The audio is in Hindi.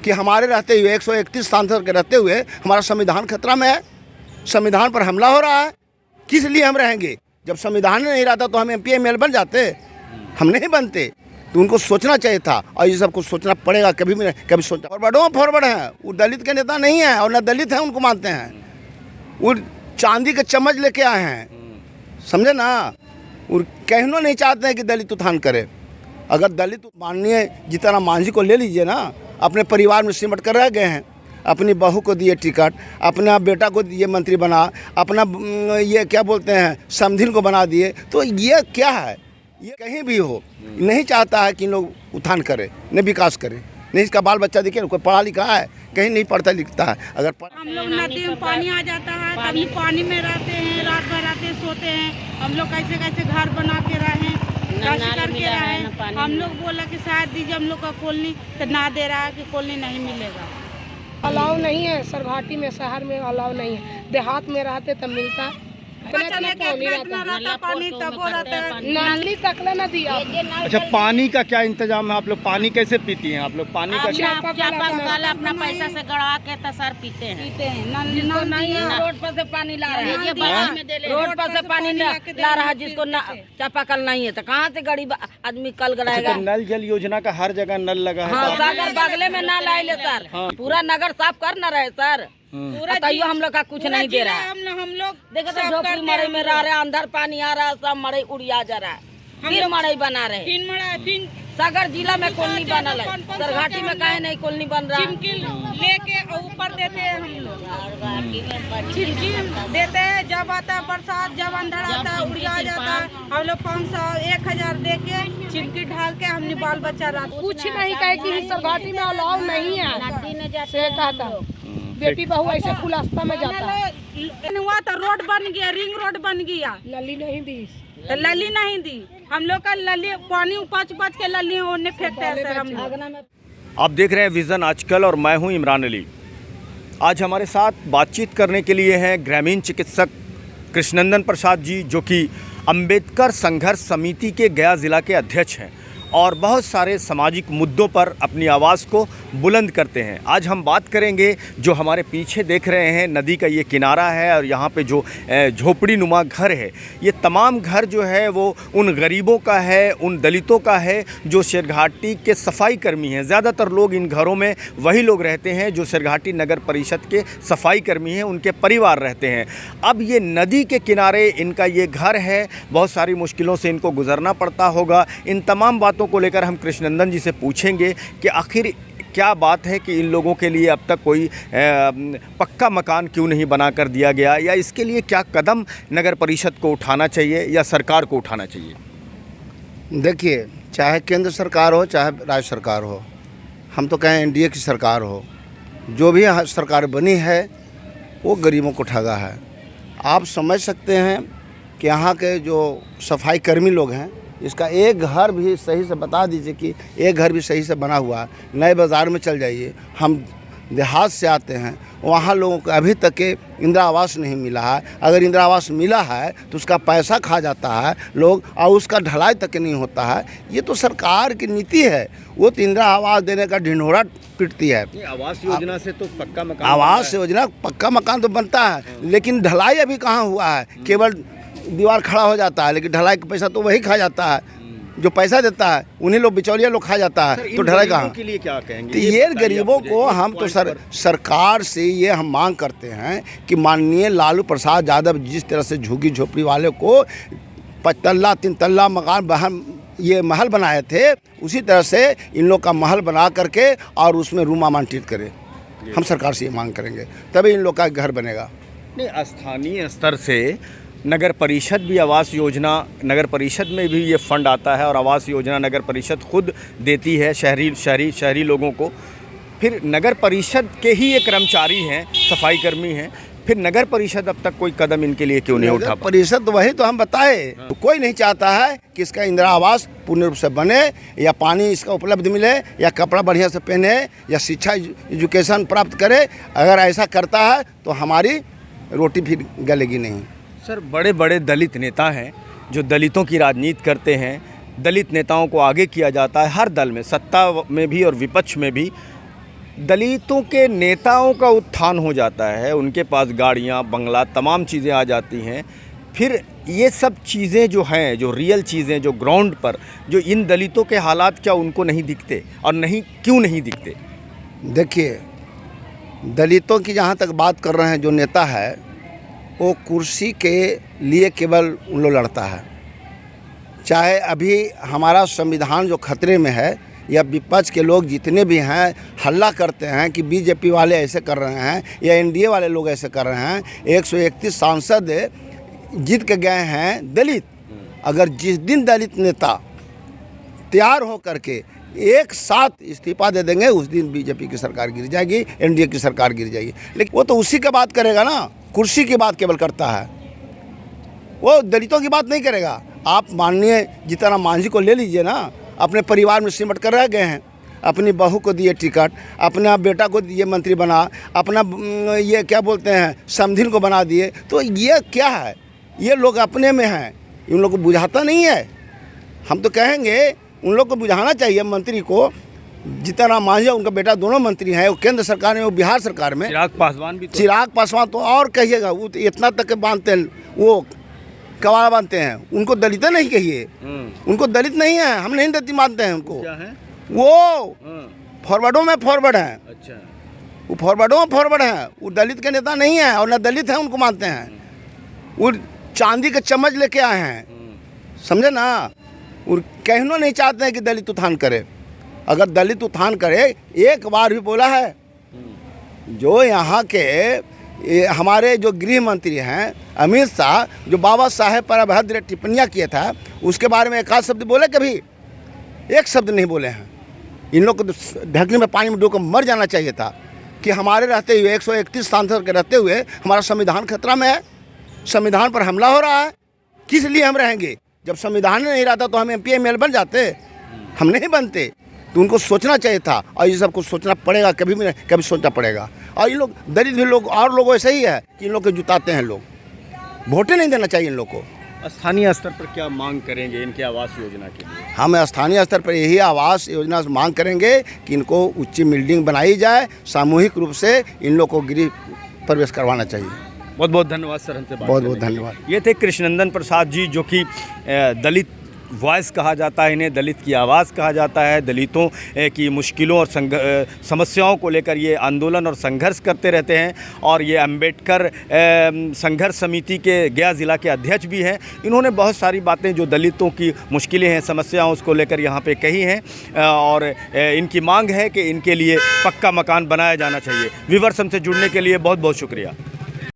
कि हमारे रहते हुए 131 सांसद के रहते हुए हमारा संविधान खतरा में है, संविधान पर हमला हो रहा है। किस लिए हम रहेंगे? जब संविधान नहीं रहता तो हम MP ML बन जाते, हम नहीं बनते। तो उनको सोचना चाहिए था और ये सबको सोचना पड़ेगा। कभी सोचा फॉरवर्ड हैं, वो दलित के नेता नहीं हैं और न दलित हैं उनको मानते हैं। वो चांदी के चम्मच लेके आए हैं, समझे ना। और कहना नहीं चाहते हैं कि दलित उत्थान करे। अगर दलित माननीय जीतन मांझी को ले लीजिए ना, अपने परिवार में सिमट कर रह गए हैं। अपनी बहू को दिए टिकट, अपना बेटा को दिए मंत्री बना, अपना ये क्या बोलते हैं समधिन को बना दिए। तो ये क्या है? ये कहीं भी हो नहीं चाहता है कि इन लोग उत्थान करे, न विकास करे। नहीं इसका बाल बच्चा देखिए, कोई पढ़ा लिखा है? कहीं नहीं पढ़ता लिखता है। अगर हम लोग नदी में पानी आ जाता है, कभी पानी में रहते हैं, रात भर रहते सोते हैं। हम लोग कैसे कैसे घर बना के रहें, करके रहें। हम लोग बोला कि शायद दीजिए हम लोग का कॉलोनी, तो ना दे रहा है कि कॉलोनी नहीं मिलेगा। अलाउ नहीं है सरघाटी में, शहर में अलाउ नहीं है। देहात में रहते तब मिलता, पानी तब वो रहता है, नाली तक न दिया। अच्छा, पानी का क्या इंतजाम है? आप लोग पानी कैसे पीती हैं? आप लोग पानी का क्या? अपना पैसा से गड़वा के तसर पीते हैं। रोड पर से पानी ला रहा है, रोड पर से पानी ला रहा है, जिसको चापाकल नहीं है तो कहाँ से गरीब आदमी कल गड़ाएगा। तो नल जल योजना का हर जगह नल लगा है। हाँ, सागर बगले में ना लाए सर। पूरा नगर साफ कर न रहे सर। बताइए हम लोग का कुछ नहीं दे रहा है। हम लोग देखो तो झोपड़ी मड़ई में रह रहे, अंदर पानी आ रहा है, सब मड़ई उड़िया जा रहा है। फिर मड़ई बना रहे, सागर जिला में कॉलोनी बनल है, सरघाटी में काहे नहीं कॉलोनी बन रहा? लेके ऊपर देते हैं हम लोग, छिड़की देते हैं। जब आता है बरसात, जब अंधड़ आता है, उड़िया जाता है। हम लोग 500 1000 दे के छिड़की ढाल के हमने बाल बच्चा रात कुछ नहीं कहे कि सरघाटी में अलाउ नहीं है। से कहता बेटी बहू ऐसे खुलास्ता में जाता है। हुआ तो रोड बन गया, रिंग रोड बन गया, लली नहीं दी, तो लली नहीं दी। हम लोग का लली पानी उपच के लली ओने फेंकते हैं सर हम लोग। आप देख रहे हैं विजन आजकल और मैं हूं इमरान अली। आज हमारे साथ बातचीत करने के लिए हैं ग्रामीण चिकित्सक कृष्णनंदन प्रसाद जी, जो कि अंबेडकर संघर्ष समिति के गया ज़िला के अध्यक्ष हैं और बहुत सारे सामाजिक मुद्दों पर अपनी आवाज़ को बुलंद करते हैं। आज हम बात करेंगे, जो हमारे पीछे देख रहे हैं नदी का ये किनारा है और यहाँ पे जो झोपड़ी नुमा घर है, ये तमाम घर जो है वो उन गरीबों का है, उन दलितों का है जो शेरघाटी के सफाई कर्मी हैं। ज़्यादातर लोग इन घरों में वही लोग रहते हैं जो शेरघाटी नगर परिषद के सफाई कर्मी हैं, उनके परिवार रहते हैं। अब ये नदी के किनारे इनका ये घर है, बहुत सारी मुश्किलों से इनको गुजरना पड़ता होगा। इन तमाम बातों को लेकर हम कृष्णनंदन जी से पूछेंगे कि आखिर क्या बात है कि इन लोगों के लिए अब तक कोई पक्का मकान क्यों नहीं बना कर दिया गया, या इसके लिए क्या कदम नगर परिषद को उठाना चाहिए या सरकार को उठाना चाहिए। देखिए, चाहे केंद्र सरकार हो चाहे राज्य सरकार हो, हम तो कहें NDA की सरकार हो, जो भी सरकार बनी है वो गरीबों को ठगा है। आप समझ सकते हैं कि यहाँ के जो सफाई कर्मी लोग हैं, इसका एक घर भी सही से बता दीजिए कि एक घर भी सही से बना हुआ है। नए बाज़ार में चल जाइए, हम देहात से आते हैं, वहाँ लोगों को अभी तक के इंदिरा आवास नहीं मिला है। अगर इंदिरा आवास मिला है तो उसका पैसा खा जाता है लोग, और उसका ढलाई तक नहीं होता है। ये तो सरकार की नीति है, वो तो इंदिरा आवास देने का ढिंढोरा पीटती है। आवास योजना से तो पक्का मकान, आवास योजना पक्का मकान तो बनता है, लेकिन ढलाई अभी कहाँ हुआ है। केवल दीवार खड़ा हो जाता है, लेकिन ढलाई का पैसा तो वही खा जाता है जो पैसा देता है, उन्हीं लोग बिचौलिया लोग खा जाता है। तो ढलाई कहाँ के लिए क्या कहेंगे? तो ये गरीबों को हम तो सरकार से ये हम मांग करते हैं कि माननीय लालू प्रसाद यादव जिस तरह से झुग्गी झोपड़ी वाले को 5 तल्ला 3 तल्ला मकान ये महल बनाए थे, उसी तरह से इन लोग का महल बना करके और उसमें रूम आमंत्रित करें। हम सरकार से ये मांग करेंगे, तभी इन लोग का घर बनेगा। नहीं, स्थानीय स्तर से नगर परिषद भी आवास योजना, नगर परिषद में भी ये फंड आता है और आवास योजना नगर परिषद खुद देती है शहरी लोगों को। फिर नगर परिषद के ही ये कर्मचारी हैं, सफाई कर्मी हैं, फिर नगर परिषद अब तक कोई कदम इनके लिए क्यों नहीं उठा? परिषद तो वही तो हम बताए, तो कोई नहीं चाहता है कि इसका इंदिरा आवास पूर्ण रूप से बने, या पानी इसका उपलब्ध मिले, या कपड़ा बढ़िया से पहने, या शिक्षा एजुकेशन प्राप्त करे। अगर ऐसा करता है तो हमारी रोटी फिर गलेगी नहीं। सर, बड़े बड़े दलित नेता हैं जो दलितों की राजनीति करते हैं, दलित नेताओं को आगे किया जाता है हर दल में, सत्ता में भी और विपक्ष में भी। दलितों के नेताओं का उत्थान हो जाता है, उनके पास गाड़ियाँ, बंगला, तमाम चीज़ें आ जाती हैं, फिर ये सब चीज़ें जो हैं, जो रियल चीज़ें, जो ग्राउंड पर, जो इन दलितों के हालात क्या उनको नहीं दिखते? और नहीं, क्यों नहीं दिखते? देखिए, दलितों की जहाँ तक बात कर रहे हैं, जो नेता है वो कुर्सी के लिए केवल उन लोग लड़ता है। चाहे अभी हमारा संविधान जो खतरे में है, या विपक्ष के लोग जितने भी हैं हल्ला करते हैं कि बीजेपी वाले ऐसे कर रहे हैं या एनडीए वाले लोग ऐसे कर रहे हैं। 131 सांसद जीत के गए हैं दलित। अगर जिस दिन दलित नेता तैयार हो करके एक साथ इस्तीफा दे देंगे, उस दिन बीजेपी की सरकार गिर जाएगी, एनडीए की सरकार गिर जाएगी। लेकिन वो तो उसी की बात करेगा ना, कुर्सी की बात केवल करता है, वो दलितों की बात नहीं करेगा। आप माननीय जीतन मांझी को ले लीजिए ना, अपने परिवार में सिमट कर रह गए हैं, अपनी बहू को दिए टिकट, अपना बेटा को दिए मंत्री बना, अपना ये क्या बोलते हैं समधिन को बना दिए। तो ये क्या है? ये लोग अपने में हैं, इन लोग को बुझाता नहीं है। हम तो कहेंगे उन लोग को बुझाना चाहिए, मंत्री को। जीतन राम मांझी उनका बेटा दोनों मंत्री हैं, वो केंद्र सरकार में, वो बिहार सरकार में। चिराग पासवान भी, चिराग पासवान तो और कहिएगा, वो तो इतना तक बांधते हैं, वो कवाड़ बांधते हैं। उनको दलित नहीं कहिए, उनको दलित नहीं है, हम नहीं दलित मानते हैं उनको। क्या है? वो फॉरवर्डों में फॉरवर्ड हैं। अच्छा, वो फॉरवर्डों में फॉरवर्ड हैं, वो दलित के नेता नहीं है और न दलित हैं उनको मानते हैं। वो चांदी का चम्मच लेके आए हैं, समझे ना। और कहना नहीं चाहते हैं कि दलित उत्थान करे। अगर दलित उत्थान करे, एक बार भी बोला है? जो यहाँ के हमारे जो गृह मंत्री हैं अमित शाह, जो बाबा साहेब पर अभद्र टिप्पणियाँ किया था, उसके बारे में एक आध शब्द बोले? कभी एक शब्द नहीं बोले हैं। इन लोग को ढकने में पानी में डूब कर मर जाना चाहिए था कि हमारे रहते हुए 131 सांसद के रहते हुए हमारा संविधान खतरा में है, संविधान पर हमला हो रहा है। किस लिए हम रहेंगे? जब संविधान नहीं रहता तो हम एमपी एमएलए बन जाते, हम नहीं बनते। तो उनको सोचना चाहिए था, और ये सबको सोचना पड़ेगा, कभी भी नहीं, कभी सोचना पड़ेगा। और ये लोग दलित भी लोग और लोग ऐसे ही है कि इन लोग को जुटाते हैं लोग। वोटें नहीं देना चाहिए इन लोग को। स्थानीय स्तर पर क्या मांग करेंगे इनके आवास योजना के लिए? हम स्थानीय स्तर पर यही आवास योजना से मांग करेंगे कि इनको उच्च बिल्डिंग बनाई जाए, सामूहिक रूप से इन लोग को गृह प्रवेश करवाना चाहिए। बहुत बहुत धन्यवाद सर, हमसे बात बहुत बहुत करने के लिए। धन्यवाद। ये थे कृष्णनंदन प्रसाद जी, जो कि दलित वॉइस कहा जाता है, इन्हें दलित की आवाज़ कहा जाता है। दलितों की मुश्किलों और समस्याओं को लेकर ये आंदोलन और संघर्ष करते रहते हैं। और ये अंबेडकर संघर्ष समिति के गया ज़िला के अध्यक्ष भी हैं। इन्होंने बहुत सारी बातें जो दलितों की मुश्किलें हैं, समस्याओं, उसको लेकर यहाँ पे कही हैं। और इनकी मांग है कि इनके लिए पक्का मकान बनाया जाना चाहिए। व्यूअर्स, हमसे जुड़ने के लिए बहुत बहुत शुक्रिया।